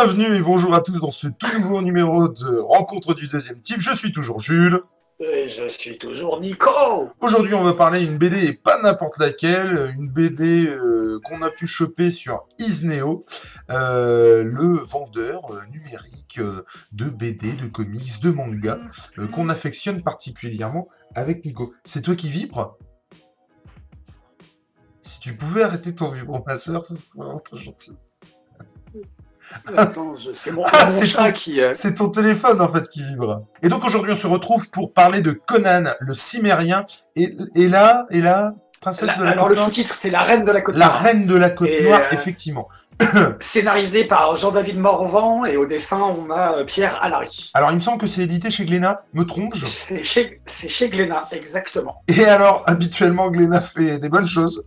Bienvenue et bonjour à tous dans ce tout nouveau numéro de Rencontre du deuxième type. Je suis toujours Jules. Et je suis toujours Nico. Aujourd'hui, on va parler d'une BD et pas n'importe laquelle, une BD qu'on a pu choper sur Isneo, le vendeur numérique de BD, de comics, de manga, qu'on affectionne particulièrement avec Nico. C'est toi qui vibres? Si tu pouvais arrêter ton vibromasseur, ce serait vraiment très gentil. Attends, c'est mon chat qui... C'est ton téléphone en fait qui vibre. Et donc aujourd'hui on se retrouve pour parler de Conan le Cimérien. Et là, princesse de la Côte Alors le Noire. sous-titre c'est La Reine de la Côte La Noire. Reine de la Côte Et, Noire, effectivement. Scénarisé par Jean-David Morvan et au dessin on a Pierre Alary. Alors il me semble que c'est édité chez Glénat, me trompe-je? C'est chez Glénat, exactement. Et alors habituellement Glénat fait des bonnes choses.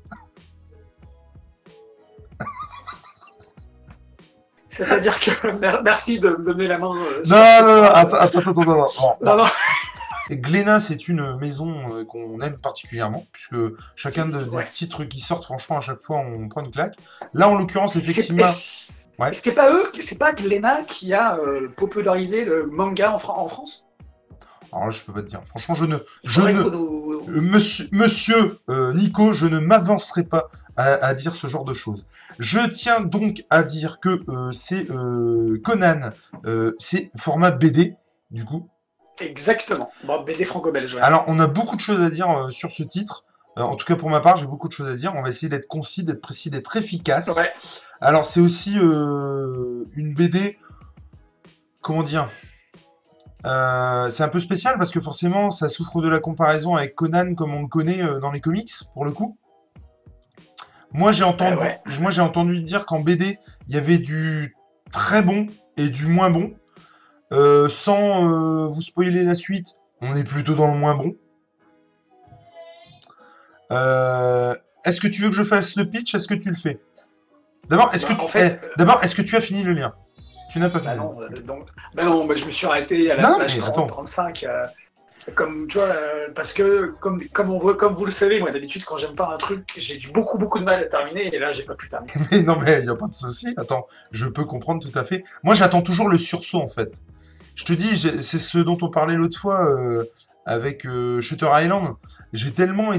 C'est-à-dire que... Merci de me donner la main. Non, attends. Non. Glénat, c'est une maison qu'on aime particulièrement, puisque chacun des titres qui sortent, franchement, à chaque fois, on prend une claque. Là, en l'occurrence, effectivement... C'est pas eux, c'est pas Glénat qui a popularisé le manga en France? Alors là, je peux pas te dire. Franchement, Monsieur Nico, je ne m'avancerai pas à dire ce genre de choses. Je tiens donc à dire que c'est Conan, c'est format BD, du coup. Exactement. Bon, BD franco-belge. Ouais. Alors, on a beaucoup de choses à dire sur ce titre. En tout cas, pour ma part, j'ai beaucoup de choses à dire. On va essayer d'être concis, d'être précis, d'être efficace. Ouais. Alors, c'est aussi une BD... Comment dire ? C'est un peu spécial parce que forcément ça souffre de la comparaison avec Conan comme on le connaît dans les comics pour le coup. Moi j'ai entendu dire qu'en BD il y avait du très bon et du moins bon. Sans vous spoiler la suite, on est plutôt dans le moins bon. Est-ce que tu veux que je fasse le pitch? Est-ce que tu le fais? D'abord, est-ce que tu as fini le lien? Tu n'as pas fini. Non, je me suis arrêté à la page 35. Comme tu vois, parce que comme vous le savez, moi d'habitude quand j'aime pas un truc, j'ai beaucoup de mal à terminer et là j'ai pas pu terminer. Mais non, mais il n'y a pas de souci. Attends, je peux comprendre tout à fait. Moi, j'attends toujours le sursaut en fait. Je te dis, c'est ce dont on parlait l'autre fois avec Shutter Island. J'ai tellement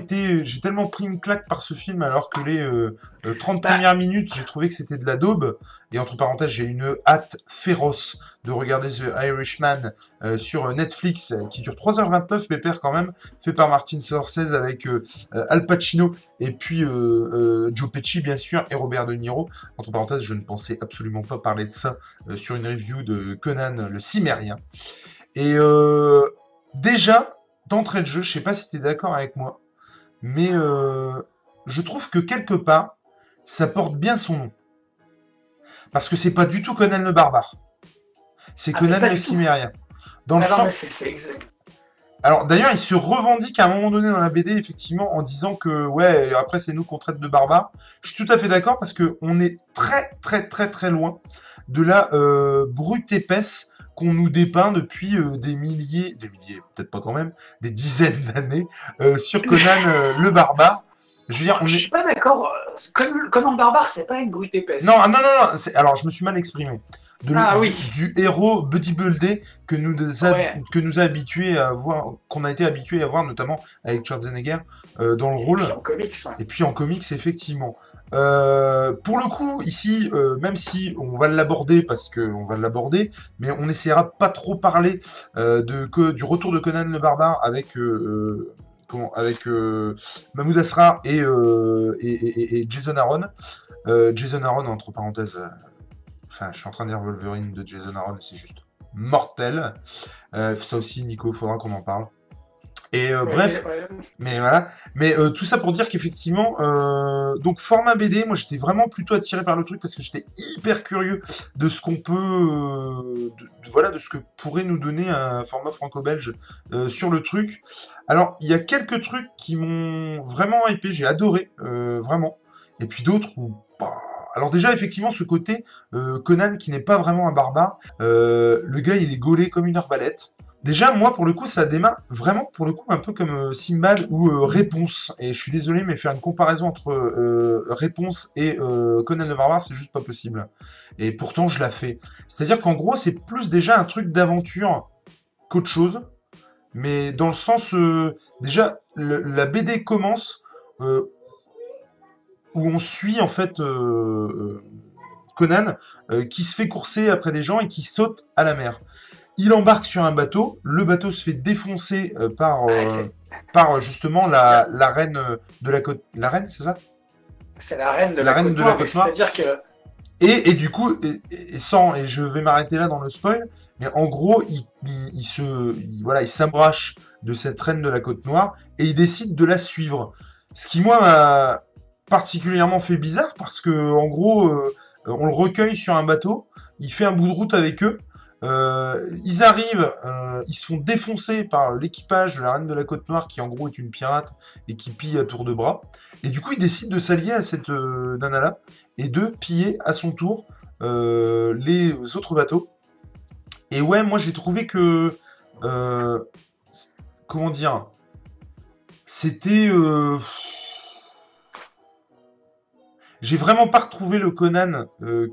pris une claque par ce film alors que les 30 premières minutes, j'ai trouvé que c'était de la daube. Et entre parenthèses, j'ai une hâte féroce de regarder The Irishman sur Netflix, qui dure 3h29, pépère quand même, fait par Martin Scorsese avec Al Pacino et puis Joe Pesci bien sûr et Robert De Niro. Entre parenthèses, je ne pensais absolument pas parler de ça sur une review de Conan le Cimérien. Et déjà, d'entrée de jeu, je sais pas si tu es d'accord avec moi, mais je trouve que quelque part, ça porte bien son nom. Parce que c'est pas du tout Conan le Barbare. C'est Conan le Cimérien. Dans le sens... c'est exact. Alors d'ailleurs, il se revendique à un moment donné dans la BD, effectivement, en disant que, ouais, après c'est nous qu'on traite de barbares. Je suis tout à fait d'accord parce que on est très loin de la brute épaisse qu'on nous dépeint depuis des milliers, peut-être pas quand même, des dizaines d'années sur Conan le barbare. Je veux dire, je suis pas d'accord. Conan le barbare, c'est pas une brute épaisse. Non. Alors, je me suis mal exprimé. Du héros bodybuildé que nous a habitués à voir, qu'on a été habitués à voir, notamment avec Schwarzenegger dans le rôle. Et puis en comics, effectivement. Pour le coup, ici, même si on va l'aborder mais on essaiera de pas trop parler du retour de Conan le barbare avec Mahmoud Asrar et Jason Aaron. Jason Aaron, entre parenthèses, je suis en train de dire Wolverine de Jason Aaron, c'est juste mortel. Ça aussi, Nico, faudra qu'on en parle. Et bref, mais voilà. Mais tout ça pour dire qu'effectivement, donc format BD, moi j'étais vraiment plutôt attiré par le truc parce que j'étais hyper curieux de ce qu'on peut, de ce que pourrait nous donner un format franco-belge sur le truc. Alors il y a quelques trucs qui m'ont vraiment hypé, j'ai adoré, vraiment. Et puis d'autres où, alors déjà effectivement ce côté Conan qui n'est pas vraiment un barbare, le gars il est gaulé comme une arbalète. Déjà, moi, pour le coup, ça démarre vraiment, pour le coup, un peu comme Sinbad ou Réponse. Et je suis désolé, mais faire une comparaison entre Réponse et Conan le Barbare, c'est juste pas possible. Et pourtant, je la fais. C'est-à-dire qu'en gros, c'est plus déjà un truc d'aventure qu'autre chose. Mais dans le sens, déjà, la BD commence euh, où on suit, en fait, Conan, qui se fait courser après des gens et qui saute à la mer. Il embarque sur un bateau, le bateau se fait défoncer par justement la reine de la côte... La reine, c'est ça? C'est la reine de La la reine Côte de la Noire, côte noire. c'est-à-dire que... Et du coup, et je vais m'arrêter là dans le spoil, mais en gros, il s'abrache de cette reine de la côte noire et il décide de la suivre. Ce qui, moi, m'a particulièrement fait bizarre parce que, en gros, on le recueille sur un bateau, il fait un bout de route avec eux, ils arrivent, ils se font défoncer par l'équipage de la Reine de la Côte Noire, qui en gros est une pirate et qui pille à tour de bras. Et du coup, ils décident de s'allier à cette nana-là et de piller à son tour les autres bateaux. Et ouais, moi j'ai trouvé que comment dire, c'était j'ai vraiment pas retrouvé le Conan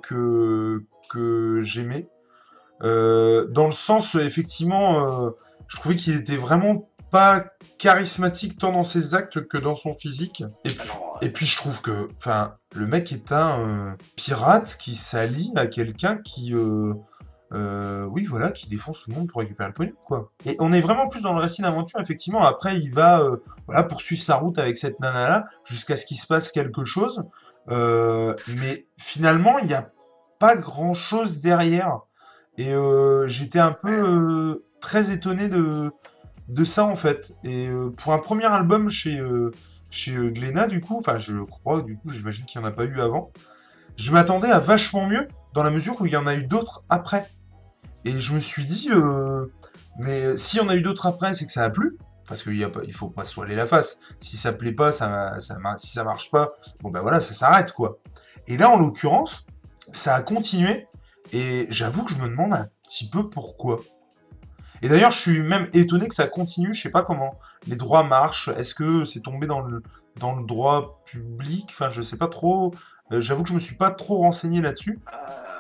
que j'aimais. Dans le sens, effectivement, je trouvais qu'il était vraiment pas charismatique tant dans ses actes que dans son physique. Et puis je trouve que, enfin, le mec est un pirate qui s'allie à quelqu'un qui, oui, voilà, qui défonce tout le monde pour récupérer le pognon, quoi. Et on est vraiment plus dans le récit d'aventure, effectivement. Après, il va, voilà, poursuivre sa route avec cette nana-là jusqu'à ce qu'il se passe quelque chose. Mais finalement, il n'y a pas grand-chose derrière. Et j'étais un peu très étonné de ça en fait. Et pour un premier album chez Glénat, du coup, enfin je crois, du coup, j'imagine qu'il n'y en a pas eu avant, je m'attendais à vachement mieux dans la mesure où il y en a eu d'autres après. Et je me suis dit, mais s'il y en a eu d'autres après, c'est que ça a plu. Parce il faut pas se voiler la face. Si ça plaît pas, si ça marche pas, bon ben voilà, ça s'arrête quoi. Et là, en l'occurrence, ça a continué. Et j'avoue que je me demande un petit peu pourquoi. Et d'ailleurs, je suis même étonné que ça continue. Je sais pas comment les droits marchent. Est-ce que c'est tombé dans le droit public? Enfin, je sais pas trop. J'avoue que je me suis pas trop renseigné là-dessus.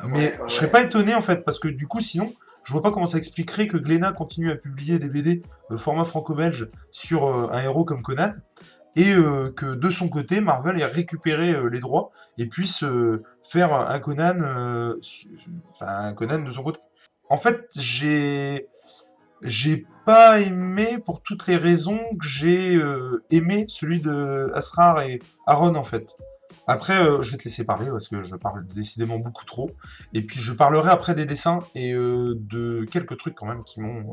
Mais je serais pas étonné en fait, parce que du coup, sinon, je vois pas comment ça expliquerait que Glénat continue à publier des BD format franco-belge sur un héros comme Conan, et que de son côté, Marvel ait récupéré les droits et puisse faire un Conan de son côté. En fait, j'ai pas aimé pour toutes les raisons que j'ai aimé celui de Asrar et Aaron en fait. Après, je vais te laisser parler parce que je parle décidément beaucoup trop. Et puis je parlerai après des dessins et de quelques trucs quand même qui m'ont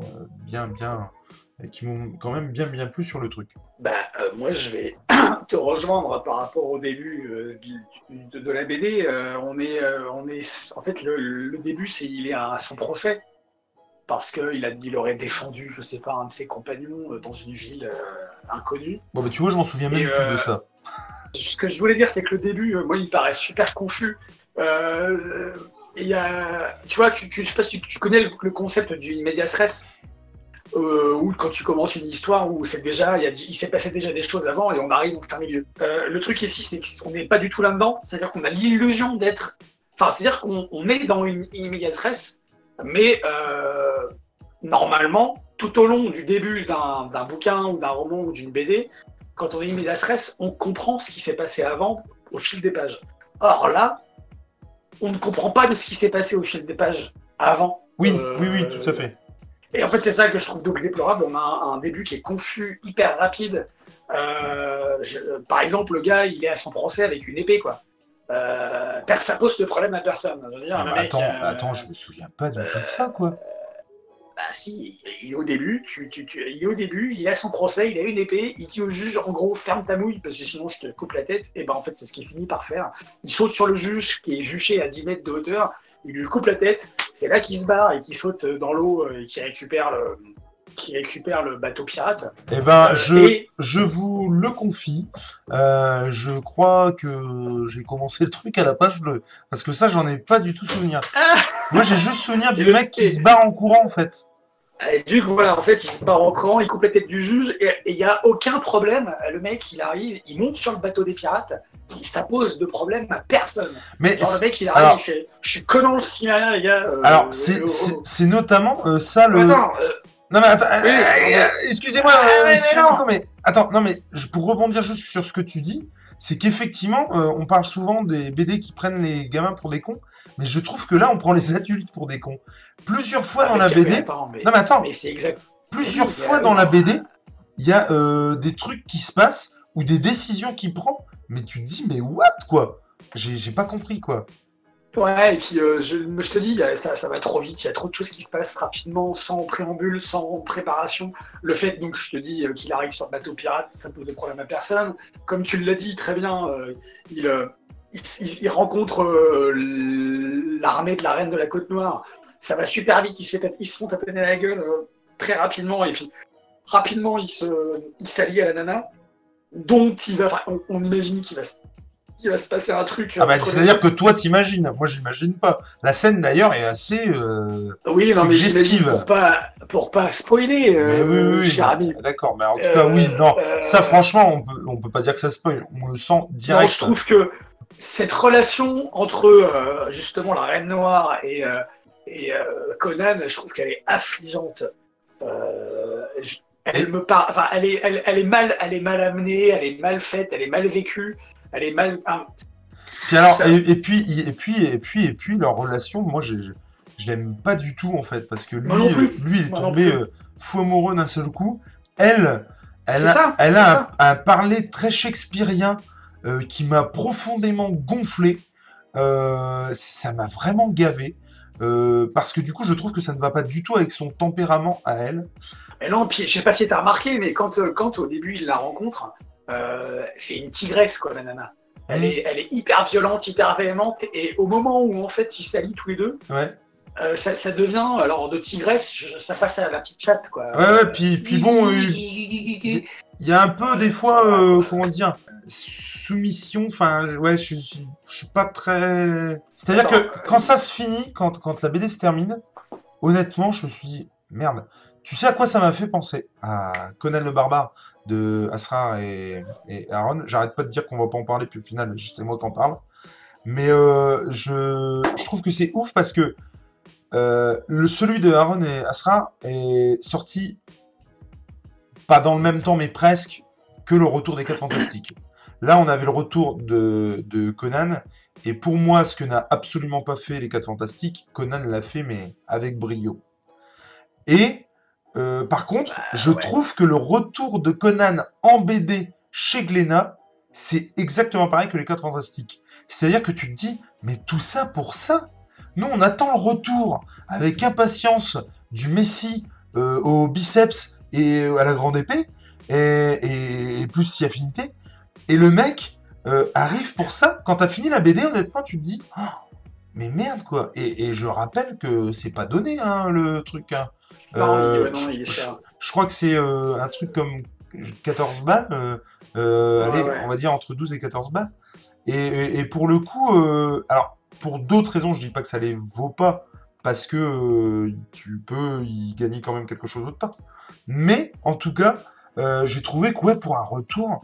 qui m'ont quand même bien plu sur le truc. Bah, moi, je vais te rejoindre par rapport au début de la BD. En fait, le début, il est à son procès parce qu'il aurait défendu, je sais pas, un de ses compagnons dans une ville inconnue. Bon, bah tu vois, je m'en souviens même plus de ça. Ce que je voulais dire, c'est que le début, moi, il me paraît super confus. Tu vois, je sais pas si tu connais le concept du medias res. Ou quand tu commences une histoire où il s'est passé déjà des choses avant et on arrive en plein milieu. Le truc ici, c'est qu'on n'est pas du tout là-dedans, c'est-à-dire qu'on a l'illusion d'être... Enfin, c'est-à-dire qu'on est dans une medias res, mais normalement, tout au long du début d'un bouquin ou d'un roman ou d'une BD, quand on est in medias res, on comprend ce qui s'est passé avant au fil des pages. Or là, on ne comprend pas de ce qui s'est passé au fil des pages avant. Oui, tout à fait. Et en fait, c'est ça que je trouve donc déplorable. On a un début qui est confus, hyper rapide. Par exemple, le gars, il est à son procès avec une épée, quoi. Ça pose de problème à personne. Je veux dire, attends, je me souviens pas du tout de ça, quoi. Bah si, il est au début, il a son procès, il a une épée, il dit au juge, en gros, ferme ta mouille, parce que sinon je te coupe la tête. Et ben en fait, c'est ce qu'il finit par faire. Il saute sur le juge, qui est juché à 10 mètres de hauteur, il lui coupe la tête, c'est là qu'il se barre et qu'il saute dans l'eau et qui récupère le bateau pirate. Eh ben, je vous le confie. Je crois que j'ai commencé le truc à la page 2. Parce que ça, j'en ai pas du tout souvenir. Moi, j'ai juste souvenir du mec qui se barre en courant, en fait. Et du coup, voilà, en fait, il se barre en courant, il coupe la tête du juge, et il n'y a aucun problème. Le mec, il arrive, il monte sur le bateau des pirates, ça pose de problème à personne. Mais genre, le mec, il arrive, il fait « Je suis content le cinéma, les gars. » Alors, c'est notamment ça le... Attends, non mais attends, oui, excusez-moi, monsieur non. Nico, mais attends, non mais pour rebondir juste sur ce que tu dis, c'est qu'effectivement, on parle souvent des BD qui prennent les gamins pour des cons, mais je trouve que là, on prend les adultes pour des cons. Plusieurs fois dans la BD... Attends, non mais attends, mais c'est exact. plusieurs fois dans la BD, il y a des trucs qui se passent ou des décisions qu'il prend, mais tu te dis, mais what, quoi? J'ai pas compris, quoi. Ouais, et puis je te dis, ça va trop vite, il y a trop de choses qui se passent rapidement, sans préambule, sans préparation. Le fait, donc, je te dis, qu'il arrive sur le bateau pirate, ça pose de problème à personne. Comme tu l'as dit très bien, il rencontre l'armée de la Reine de la Côte-Noire. Ça va super vite, ils se font taper dans la gueule très rapidement, et puis rapidement, il s'allie à la nana, dont on imagine qu'il va se passer un truc. Ah bah, c'est-à-dire que toi, t'imagines. Moi, j'imagine pas. La scène, d'ailleurs, est assez oui, non, suggestive. Mais pour pas spoiler, oui, cher ami. D'accord, mais en tout cas, oui, non. Ça, franchement, on peut pas dire que ça spoil. On le sent direct. Non, je trouve que cette relation entre, justement, la Reine Noire et Conan, je trouve qu'elle est affligeante. Elle me parle, enfin, elle est mal amenée, elle est mal faite, elle est mal vécue, elle est mal. Puis alors, et puis leur relation, moi, je l'aime pas du tout en fait, parce que lui, il est tombé fou amoureux d'un seul coup. Elle a un parler très shakespearien qui m'a profondément gonflé. Ça m'a vraiment gavé. Parce que du coup, je trouve que ça ne va pas du tout avec son tempérament à elle. Mais non, puis je sais pas si t'as remarqué, mais quand au début il la rencontre, c'est une tigresse quoi, la nana. Elle est hyper violente, hyper véhémente, et au moment où en fait ils s'allient tous les deux, ça devient, alors de tigresse, ça passe à la petite chatte quoi. Ouais, puis bon, il y a un peu des fois, comment dire, soumission, enfin, ouais, je suis pas très... C'est-à-dire que quand ça se finit, quand la BD se termine, honnêtement, je me suis dit, merde, tu sais à quoi ça m'a fait penser? À Conan le Barbare de Asrar et Aaron. J'arrête pas de dire qu'on va pas en parler, puis au final, c'est moi qui en parle. Mais je trouve que c'est ouf parce que celui de Aaron et Asrar est sorti, pas dans le même temps, mais presque, que le retour des 4 Fantastiques. Là, on avait le retour de Conan, et pour moi, ce que n'a absolument pas fait les 4 Fantastiques, Conan l'a fait, mais avec brio. Et, par contre, je trouve que le retour de Conan en BD chez Glénat, c'est exactement pareil que les 4 Fantastiques. C'est-à-dire que tu te dis, mais tout ça pour ça? Nous, on attend le retour avec impatience du Messie au biceps et à la grande épée, et plus si affinité. Et le mec arrive pour ça. Quand t'as fini la BD, honnêtement, tu te dis, oh, mais merde, quoi. Et je rappelle que c'est pas donné, hein, le truc. Hein. Non, il est cher. Je crois que c'est un truc comme 14 balles. Allez, on va dire entre 12 et 14 balles. Et pour le coup, alors, pour d'autres raisons, je dis pas que ça les vaut pas, parce que tu peux y gagner quand même quelque chose d'autre part. Mais, en tout cas, j'ai trouvé que, ouais, pour un retour,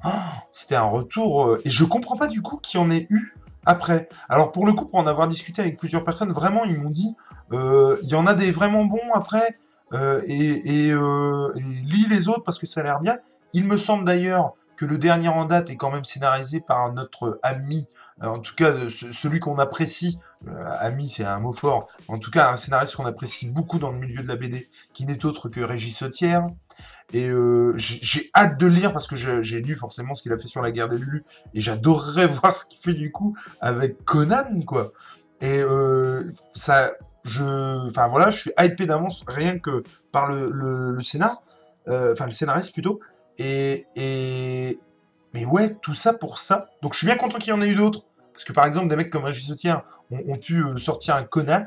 c'était un retour... et je comprends pas, du coup, qu'il y en ait eu après. Alors, pour le coup, pour en avoir discuté avec plusieurs personnes, vraiment, ils m'ont dit, il y en a des vraiment bons après, et lis les autres, parce que ça a l'air bien. Il me semble d'ailleurs que le dernier en date est quand même scénarisé par notre ami, en tout cas celui qu'on apprécie, ami c'est un mot fort, en tout cas un scénariste qu'on apprécie beaucoup dans le milieu de la BD, qui n'est autre que Régis Sautière. Et j'ai hâte de lire, parce que j'ai lu forcément ce qu'il a fait sur la guerre des Lulu, et j'adorerais voir ce qu'il fait du coup avec Conan, quoi. Et enfin voilà, je suis hypé d'avance, rien que par le scénar, enfin le scénariste plutôt. Mais ouais, tout ça pour ça. Donc je suis bien content qu'il y en ait eu d'autres. Parce que par exemple, des mecs comme Régis Sautière ont pu sortir un Conan.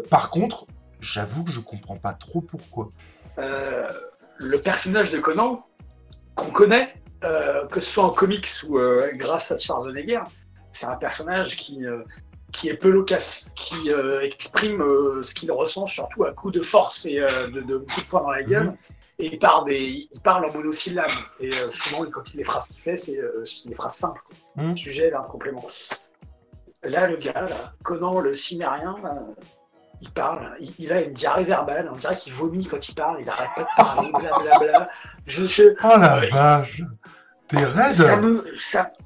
Par contre, j'avoue que je comprends pas trop pourquoi. Le personnage de Conan, qu'on connaît, que ce soit en comics ou grâce à Schwarzenegger, c'est un personnage qui qui est peu loquace, qui exprime ce qu'il ressent surtout à coups de force et de coups de poing dans la gueule. Et il parle en monosyllabes. Et souvent, quand les phrases qu'il fait, c'est des phrases simples. Sujet, verbe, complément. Là, le gars, là, Conan le Cimérien, il parle, il a une diarrhée verbale, on dirait qu'il vomit quand il parle, il n'arrête pas de parler, blablabla. Oh la vache, t'es raide.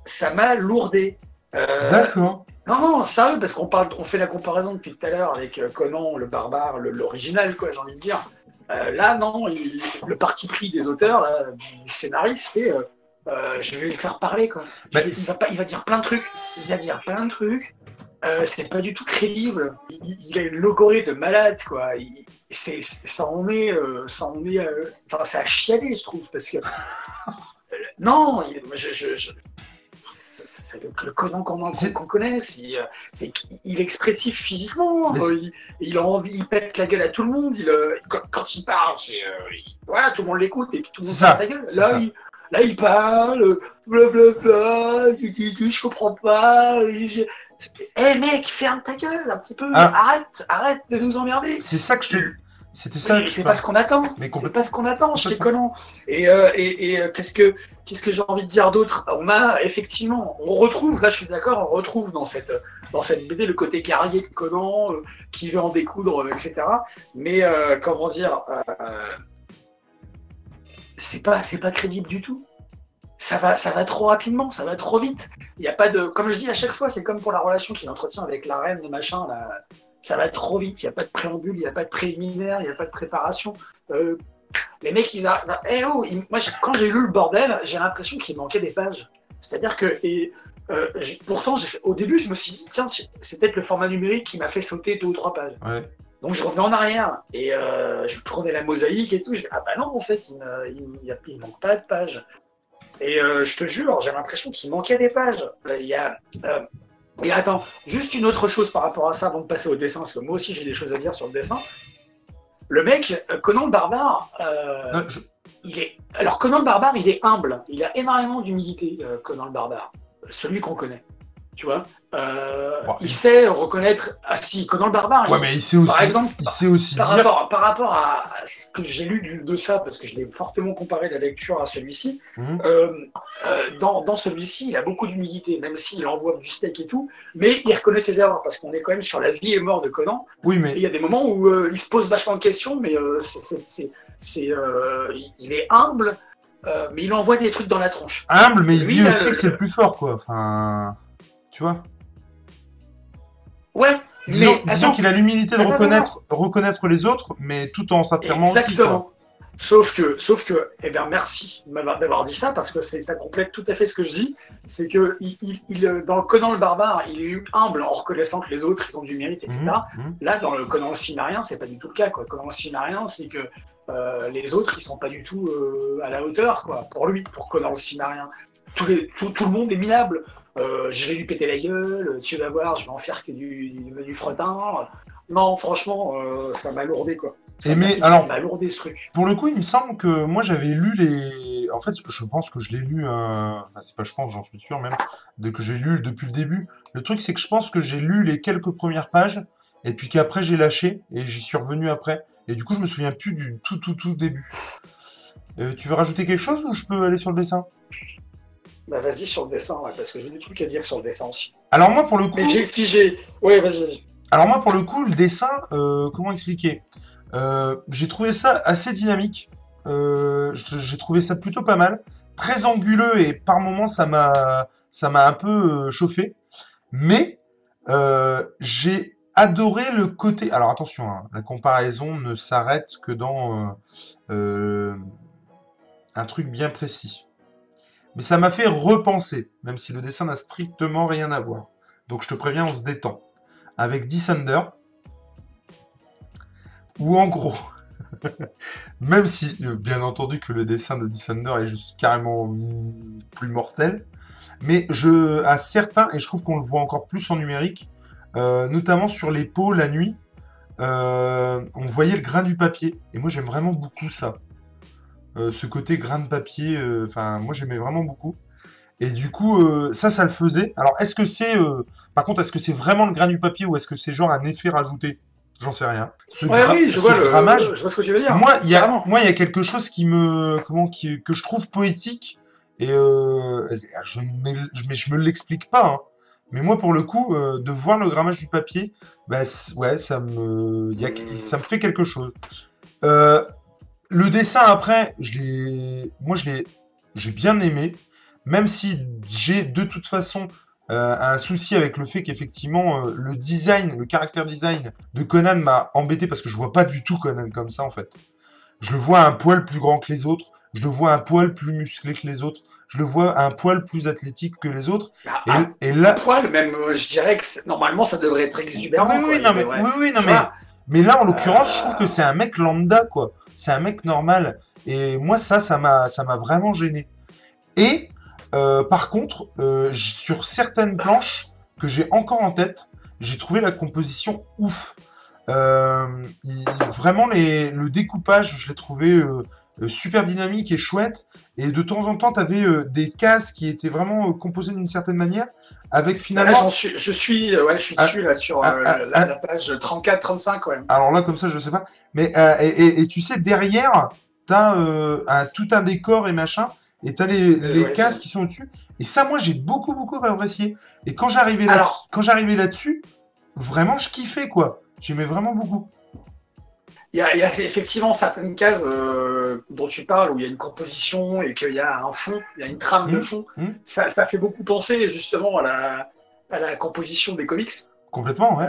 Ça m'a lourdé. D'accord. Non, sérieux, parce on fait la comparaison depuis tout à l'heure avec Conan le barbare, l'original, quoi, j'ai envie de dire. Là, non, le parti pris des auteurs, là, du scénariste, c'est je vais le faire parler, quoi. Il va dire plein de trucs. C'est pas du tout crédible. Il a une logorée de malade, quoi. Ça en est. Enfin, c'est à chialer, je trouve, parce que. Non, c'est le Conan qu'on connaît. Il est expressif physiquement. Il a envie, il pète la gueule à tout le monde. Quand il parle, voilà, tout le monde l'écoute et puis tout le monde ferme sa gueule. Là, il parle, blablabla, je comprends pas. Mec, ferme ta gueule un petit peu. Arrête de nous emmerder. C'est ça que je te. C'était ça. C'est pas ce qu'on attend. C'est pas ce qu'on attend chez Conan. Et qu'est-ce que j'ai envie de dire d'autre? On retrouve, là je suis d'accord, on retrouve dans cette BD le côté guerrier de Conan qui veut en découdre, etc. Mais comment dire, c'est pas crédible du tout. Ça va trop rapidement, ça va trop vite. Il y a pas de, comme je dis à chaque fois, c'est comme pour la relation qu'il entretient avec la reine, le machin là. Ça va trop vite, il n'y a pas de préambule, il n'y a pas de préliminaire, il n'y a pas de préparation. Les mecs, moi, quand j'ai lu le bordel, j'ai l'impression qu'il manquait des pages. C'est-à-dire que, pourtant, au début, je me suis dit, tiens, c'est peut-être le format numérique qui m'a fait sauter 2 ou 3 pages. Ouais. Donc je revenais en arrière et je prenais la mosaïque et tout. Ah bah non, en fait, il manque pas de pages. Et je te jure, j'ai l'impression qu'il manquait des pages. Et attends, juste une autre chose par rapport à ça avant de passer au dessin, parce que moi aussi j'ai des choses à dire sur le dessin. Le mec, Conan le Barbare, Alors Conan le Barbare, il est humble. Il a énormément d'humilité, Conan le Barbare. Celui qu'on connaît. Tu vois, il sait reconnaître. Ah si, Conan le Barbare. Ouais, mais il sait aussi. Par exemple, par dire... rapport à ce que j'ai lu de ça, parce que je l'ai fortement comparé la lecture à celui-ci. Dans celui-ci, il a beaucoup d'humilité, même s'il envoie du steak et tout, mais il reconnaît ses erreurs parce qu'on est quand même sur la vie et mort de Conan. Oui, mais il y a des moments où il se pose vachement de questions, mais il est humble, mais il envoie des trucs dans la tronche. Humble, mais il dit aussi que c'est le plus fort, quoi. Enfin. Tu vois? Ouais. Disons qu'il a l'humilité de reconnaître les autres, mais tout en s'affirmant aussi. Exactement. Sauf que, eh bien, merci d'avoir dit ça, parce que ça complète tout à fait ce que je dis. C'est que dans le Conan le Barbare, il est humble en reconnaissant que les autres, ils ont du mérite, etc. Là, dans le Conan le Cimérien, c'est pas du tout le cas, quoi. Conan le Cimérien, c'est que les autres, ils sont pas du tout à la hauteur, quoi. Pour lui, pour Conan le Cimérien. Tout le monde est minable. Je vais lui péter la gueule, tu vas voir, je vais en faire que du fretin. Non, franchement, ça m'a lourdé, quoi. Ça m'a lourdé ce truc. Pour le coup, il me semble que moi, j'avais lu les... En fait, je pense que je l'ai lu... Enfin, c'est pas je pense, j'en suis sûr même, que j'ai lu depuis le début. Le truc, c'est que je pense que j'ai lu les quelques premières pages, et puis qu'après, j'ai lâché, et j'y suis revenu après. Et du coup, je me souviens plus du tout début. Tu veux rajouter quelque chose, ou je peux aller sur le dessin? Bah vas-y sur le dessin, ouais, parce que j'ai des trucs à dire sur le dessin aussi. Alors moi, pour le coup... Ouais, vas-y. Alors moi, pour le coup, le dessin, comment expliquer? J'ai trouvé ça assez dynamique. J'ai trouvé ça plutôt pas mal. Très anguleux, et par moments, ça m'a un peu chauffé. Mais j'ai adoré le côté... Alors attention, hein, la comparaison ne s'arrête que dans un truc bien précis. Mais ça m'a fait repenser, même si le dessin n'a strictement rien à voir. Donc je te préviens, on se détend. Avec Descender, où en gros, même si, bien entendu, que le dessin de Descender est juste carrément plus mortel, mais à certains, et je trouve qu'on le voit encore plus en numérique, notamment sur les peaux la nuit, on voyait le grain du papier. Et moi j'aime vraiment beaucoup ça. Ce côté grain de papier, moi j'aimais vraiment beaucoup. Et du coup, ça le faisait. Alors, est-ce que c'est... Par contre, est-ce que c'est vraiment le grain du papier ou est-ce que c'est genre un effet rajouté? J'en sais rien. Oui, Ce grammage, je vois ce que tu veux dire. moi, Carrément. il y a quelque chose que je trouve poétique et je me l'explique pas, hein. Mais moi, pour le coup, de voir le grammage du papier, bah, ouais, ça me fait quelque chose. Euh, le dessin après, j'ai bien aimé, même si j'ai de toute façon un souci avec le fait qu'effectivement le caractère design de Conan m'a embêté parce que je vois pas du tout Conan comme ça en fait. Je le vois un poil plus grand que les autres, je le vois un poil plus musclé que les autres, je le vois un poil plus athlétique que les autres. Bah, Et un là, poil, même, je dirais que normalement, ça devrait être exubérant, quoi. Il devrait, tu vois, mais là en l'occurrence, je trouve que c'est un mec lambda quoi. C'est un mec normal. Et moi ça m'a vraiment gêné. Et par contre, sur certaines planches que j'ai encore en tête, j'ai trouvé la composition ouf. Vraiment, le découpage, je l'ai trouvé super dynamique et chouette. Et de temps en temps, tu avais des cases qui étaient vraiment composées d'une certaine manière, avec bah là, finalement... je suis dessus, là, sur la page 34-35, ouais. Alors là, comme ça, je sais pas. Mais et tu sais, derrière, t'as tout un décor et machin, et t'as les Ouais, cases qui sont au-dessus. Et ça, moi, j'ai beaucoup apprécié. Et alors, quand j'arrivais là-dessus, vraiment, je kiffais quoi. J'aimais vraiment beaucoup. il y a effectivement certaines cases dont tu parles où il y a une composition et qu'il y a un fond, il y a une trame de Hum, fond. hum. Ça fait beaucoup penser justement à la composition des comics. Complètement, ouais.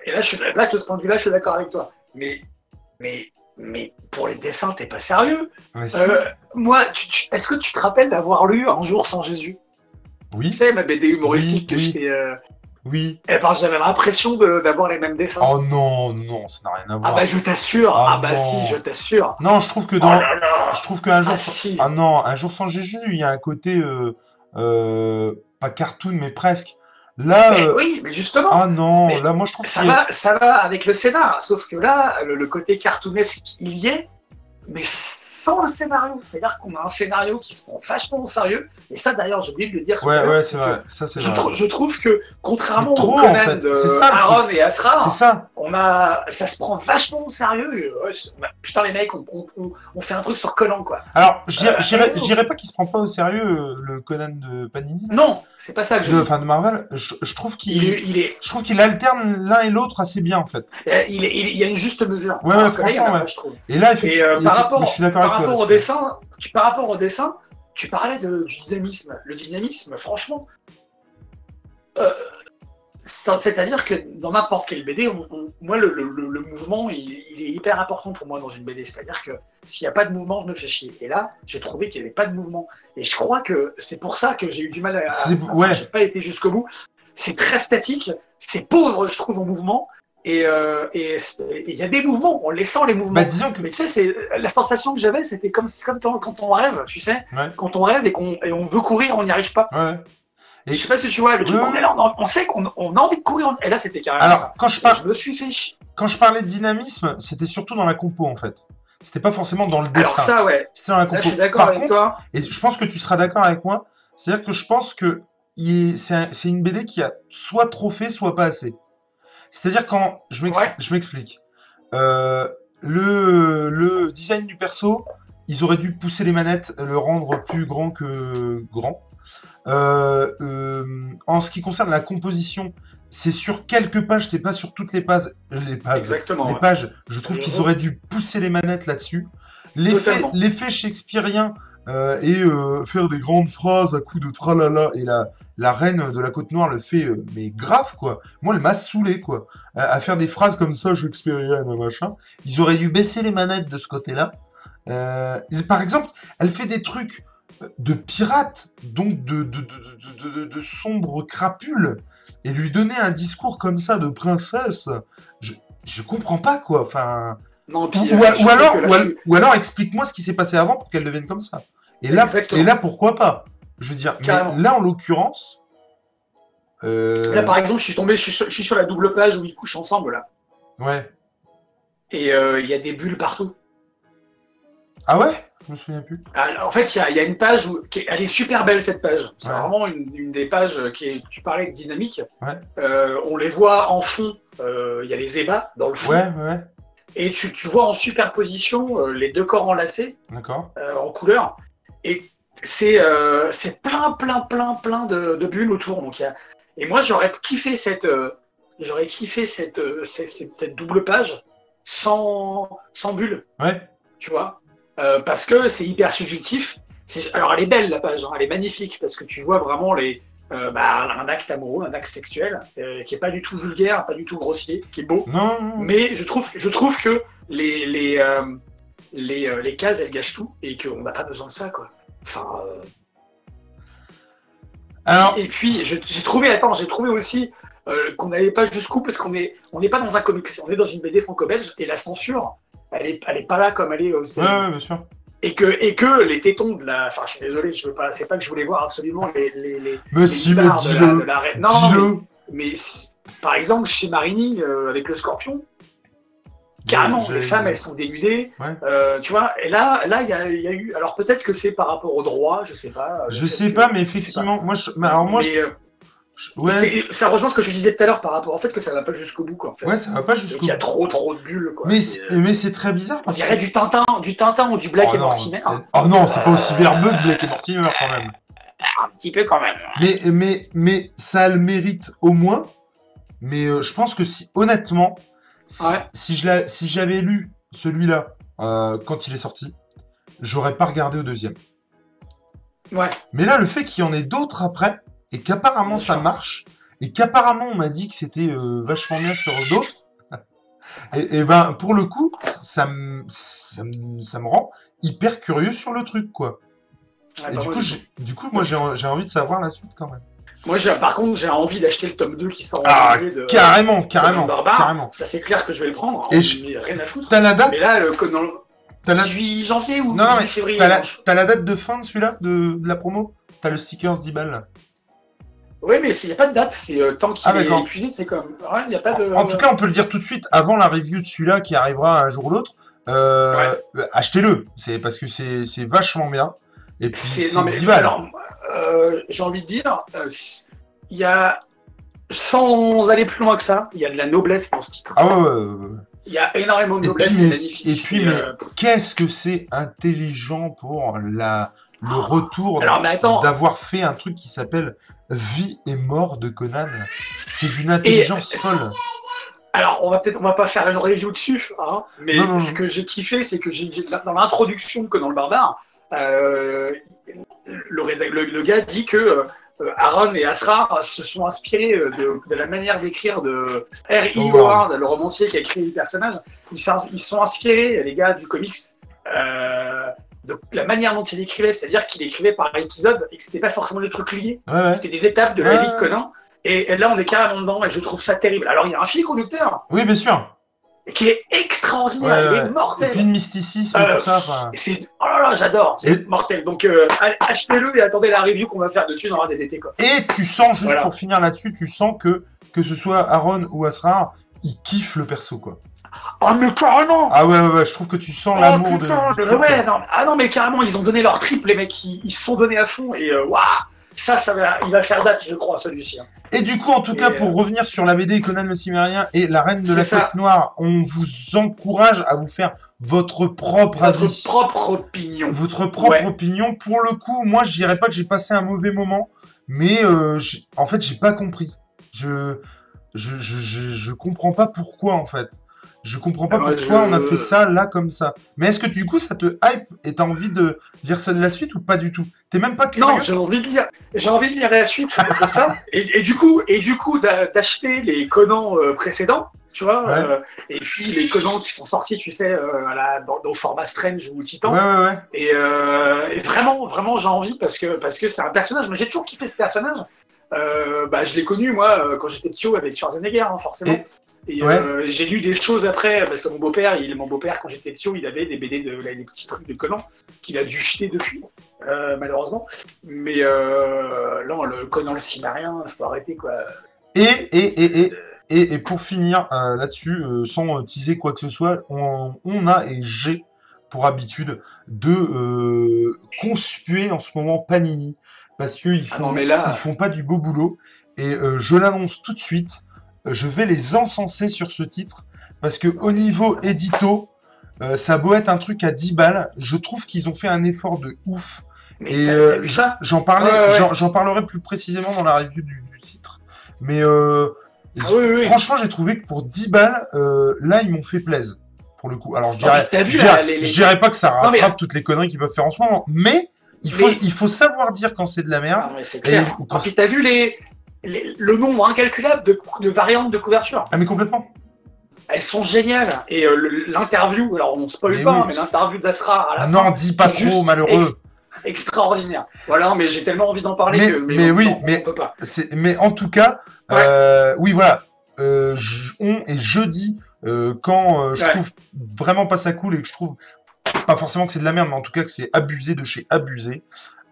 Et là, de ce point de vue-là, je suis d'accord avec toi. Mais pour les dessins, t'es pas sérieux. Mais si. Moi, est-ce que tu te rappelles d'avoir lu Un jour sans Jésus? Tu Oui, sais, ma BD oui, humoristique que je oui, t'ai. oui. Eh ben, j'avais l'impression d'avoir les mêmes dessins. Oh non, non, ça n'a rien à Ah bah, voir. je t'assure. Ah Ah bah, si, je non. t'assure. Non, je trouve que Oh là je là. trouve qu'un Ah jour sans... si. Ah non, un jour sans Jésus, il y a un côté pas cartoon, mais presque. Là, Mais oui, mais justement. ah non, Mais là, moi, je trouve qu'il y a... ça va avec le scénar. Sauf que là, le côté cartoonesque, il y est, mais sans le scénario. C'est-à-dire qu'on a un scénario qui se prend vachement au sérieux. Et ça, d'ailleurs, j'ai oublié de le dire tout à Ouais, l'heure, ouais, c'est c'est que vrai. Ça, c'est vrai. je trouve que, Mais contrairement au trop, en Conan fait. de C'est ça, le Aaron truc. et C'est Asrar, ça. ça se prend vachement au sérieux. Putain, les mecs, on fait un truc sur Conan, quoi. Alors, je Oh. dirais pas qu'il se prend pas au sérieux, le Conan de Panini, Non, c'est pas ça que je dis. enfin, de Marvel. Il Je trouve qu'il alterne l'un et l'autre assez bien, en fait. il y a une juste mesure. Ouais, ouais, Alors que là, il y en franchement, a ouais. pas, je trouve. Et là, Et mais je suis d'accord par avec toi rapport au là-dessus. dessin, tu parlais du dynamisme. Le dynamisme, franchement, euh, c'est-à-dire que dans n'importe quelle BD, moi, le mouvement, il est hyper important pour moi dans une BD. C'est-à-dire que s'il n'y a pas de mouvement, je me fais chier. Et là, j'ai trouvé qu'il n'y avait pas de mouvement. Et je crois que c'est pour ça que j'ai eu du mal Ouais. j'ai pas été jusqu'au bout. C'est très statique, c'est pauvre, je trouve, en mouvement. Et il y a des mouvements, on les sent les mouvements. Bah, disons que... Mais tu sais, la sensation que j'avais, c'était comme quand on rêve, tu sais, Ouais, quand on rêve et on veut courir, on n'y arrive pas. ouais. Je Et... sais pas si tu vois, le truc, Ouais, on est là, on sait qu'on a envie de courir, et là, c'était carrément Alors, ça. Et je me suis fait chier. quand je parlais de dynamisme, c'était surtout dans la compo, en fait. C'était pas forcément dans le Alors dessin. ça, ouais, C'était dans la là, compo. je suis d'accord Par avec contre, toi. et je pense que tu seras d'accord avec moi, c'est-à-dire que je pense que c'est une BD qui a soit trop fait, soit pas assez. C'est-à-dire quand Ouais, je m'explique. Euh, le design du perso, ils auraient dû pousser les manettes, le rendre plus grand que grand. En ce qui concerne la composition, c'est sur quelques pages, c'est pas sur toutes exactement. les Ouais. pages. Je trouve qu'ils auraient dû pousser les manettes là-dessus. Totalement. L'effet shakespearien et faire des grandes phrases à coups de tralala. Et la reine de la Côte Noire le fait, mais grave quoi. Moi, elle m'a saoulé quoi. À faire des phrases comme ça, shakespearienne, machin. Ils auraient dû baisser les manettes de ce côté-là. Par exemple, elle fait des trucs de pirate, donc de sombre crapule, et lui donner un discours comme ça de princesse, je comprends pas quoi. Enfin, Non, puis, là, ou alors explique-moi ce qui s'est passé avant pour qu'elle devienne comme ça. exactement. Et là pourquoi pas? Je veux dire, Carrément. mais là en l'occurrence, Là, par exemple, je suis sur la double page où ils couchent ensemble, là. ouais. Et il y a des bulles partout. Ah ouais? Je me souviens plus. En fait, il y a une page elle est super belle, cette page. C'est Ouais. vraiment une des pages tu parlais de dynamique. Ouais. On les voit en fond. Il y a les ébats dans le fond. Ouais. Et tu vois en superposition les deux corps enlacés D'accord. en couleur. Et c'est plein de bulles autour. Donc, et moi, j'aurais kiffé cette double page sans bulles. Ouais. Tu vois, parce que c'est hyper subjectif. Alors, elle est belle, la page, hein, elle est magnifique, parce que tu vois vraiment un acte amoureux, un acte sexuel, qui est pas du tout vulgaire, pas du tout grossier, qui est beau. Non. Mais je trouve que les cases, elles gâchent tout, et qu'on n'a pas besoin de ça, quoi. Enfin. Alors. Et puis, j'ai trouvé aussi qu'on n'allait pas jusqu'où, parce qu'on n'est pas dans un comics, on est dans une BD franco-belge, et la censure, elle est pas là comme elle est aux États-Unis. Ouais, bien sûr. Et que les tétons de la. Enfin, je suis désolé, c'est pas que je voulais voir absolument Mais si, mais dis-le. Non, mais par exemple, chez Marini, avec le Scorpion, carrément, les femmes, elles sont dénudées. Ouais. Tu vois, et là, il y a eu. Alors peut-être que c'est par rapport au droit, je sais pas. Je sais pas, mais effectivement, ouais. Ça rejoint ce que tu disais tout à l'heure par rapport au fait que ça va pas jusqu'au bout, quoi. En fait. Ouais, ça va pas jusqu'au bout. Il y a trop de bulles, quoi. Mais c'est très bizarre. On dirait du Tintin ou du Black et Mortimer. Oh non, c'est pas aussi verbeux que Black et Mortimer quand même. Un petit peu quand même. Mais ça a le mérite au moins. Mais je pense que honnêtement, si j'avais lu celui-là quand il est sorti, j'aurais pas regardé au deuxième. Ouais. Mais là, le fait qu'il y en ait d'autres après, et qu'apparemment ça marche, et qu'apparemment on m'a dit que c'était vachement bien sur d'autres, et ben pour le coup, ça me rend hyper curieux sur le truc, quoi. Ouais, et du coup, moi j'ai envie de savoir la suite quand même. Moi, par contre, j'ai envie d'acheter le tome 2 qui sort en janvier de carrément. Ça, c'est clair que je vais le prendre. Et rien à foutre. T'as la date? Mais là, 18 janvier ou 18 février? T'as la date de fin de celui-là, de la promo? T'as le stickers 10 balles. Oui, mais il n'y a pas de date. C'est tant qu'il est épuisé, c'est comme. Ouais, y a pas de... En tout cas, on peut le dire tout de suite, avant la review de celui-là qui arrivera un jour ou l'autre, achetez-le. C'est parce que c'est vachement bien. Et puis, c'est 10 balles. Alors, j'ai envie de dire, il y a, sans aller plus loin que ça, il y a de la noblesse dans ce titre. Ah ouais. Il y a énormément de noblesse, c'est magnifique. Et puis, qu'est-ce que c'est intelligent pour le retour d'avoir fait un truc qui s'appelle Vie et mort de Conan. C'est d'une intelligence folle. Alors, on va pas faire une review dessus, hein, mais ce que j'ai kiffé, c'est que dans l'introduction de Conan le Barbare, le gars dit que Aaron et Asrar se sont inspirés de la manière d'écrire de R.E. Howard, le romancier qui a écrit les personnages. Ils sont inspirés, les gars du comics, de la manière dont il écrivait, c'est-à-dire qu'il écrivait par épisode et que c'était pas forcément des trucs liés. C'était des étapes de la vie de Conan. Et là, on est carrément dedans et je trouve ça terrible. Alors, il y a un fil conducteur. Oui, bien sûr. Qui est extraordinaire, il est mortel. Et puis le mysticisme, tout ça. Oh là là, j'adore, c'est mortel. Donc achetez-le et attendez la review qu'on va faire dessus dans RDDT. Quoi. Et tu sens, juste pour finir là-dessus, tu sens que ce soit Aaron ou Asrar, ils kiffent le perso, quoi. Ah mais carrément. Ah ouais, je trouve que tu sens l'amour de... non mais carrément, ils ont donné leur trip, les mecs, ils se sont donnés à fond et waouh. Il va faire date, je crois, celui-ci. Hein. Et du coup, en tout cas, pour revenir sur la BD Conan le Cimérien et la Reine de la Côte Noire, on vous encourage à vous faire votre propre avis. Votre propre opinion. Votre propre opinion. Pour le coup, moi, je dirais pas que j'ai passé un mauvais moment, mais en fait, j'ai pas compris. Je comprends pas pourquoi, en fait. Je comprends pas pourquoi on a fait ça là comme ça. Mais est-ce que du coup ça te hype et t'as envie de lire ça de la suite ou pas du tout? T'es même pas curieux? Non, j'ai envie de lire la suite de ça. Et du coup d'acheter les Conan précédents, tu vois, et puis les Conan qui sont sortis, tu sais, dans format Strange ou Titan. Ouais. Et vraiment j'ai envie parce que c'est un personnage. Moi j'ai toujours kiffé ce personnage. Je l'ai connu moi quand j'étais petit avec Schwarzenegger, hein, forcément. Et j'ai lu des choses après, parce que mon beau-père, quand j'étais petit, il avait des BD, des petits trucs de Conan, qu'il a dû jeter depuis, malheureusement. Mais non, le Conan le Cimérien, il faut arrêter, quoi. Et pour finir là-dessus, sans teaser quoi que ce soit, j'ai pour habitude de conspuer en ce moment Panini, parce qu'ils ils font pas du beau boulot, et je l'annonce tout de suite, je vais les encenser sur ce titre, parce que au niveau édito, ça a beau être un truc à 10 balles, je trouve qu'ils ont fait un effort de ouf. Mais et j'en parlerai plus précisément dans la review du titre. Mais franchement, j'ai trouvé que pour 10 balles, là, ils m'ont fait plaisir. Pour le coup. Alors, je dirais pas que ça rattrape toutes les conneries qu'ils peuvent faire en ce moment, mais il faut savoir dire quand c'est de la merde. C'est clair. Puis t'as vu le nombre incalculable de variantes de couverture. Ah, mais complètement. Elles sont géniales. Et l'interview, alors on spoil pas, mais l'interview d'Asrar à la fin. Non, dis pas trop, malheureux. Extraordinaire. Voilà, mais j'ai tellement envie d'en parler on peut pas. Mais en tout cas, oui, voilà. Je dis quand je trouve vraiment pas ça cool et que je trouve pas forcément que c'est de la merde, mais en tout cas que c'est abusé de chez abusé.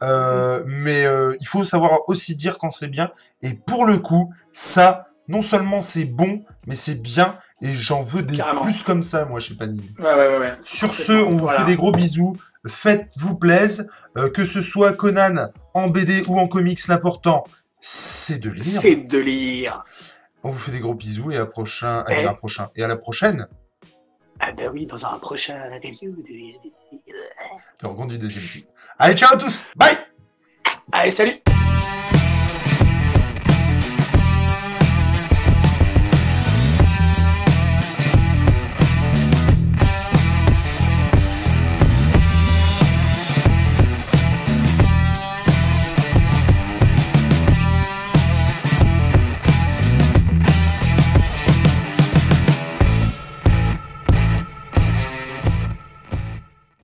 Mais il faut savoir aussi dire quand c'est bien. Et pour le coup, ça, non seulement c'est bon, mais c'est bien. Et j'en veux des plus comme ça, moi, chez Panini. Ouais. Sur ce, on vous fait des gros bisous. Faites-vous plaisir. Que ce soit Conan en BD ou en comics, l'important, c'est de lire. C'est de lire. On vous fait des gros bisous et à la prochaine. Ah ben oui, dans un prochain review Le rencontre du deuxième type. Allez, ciao à tous. Bye. Allez, salut.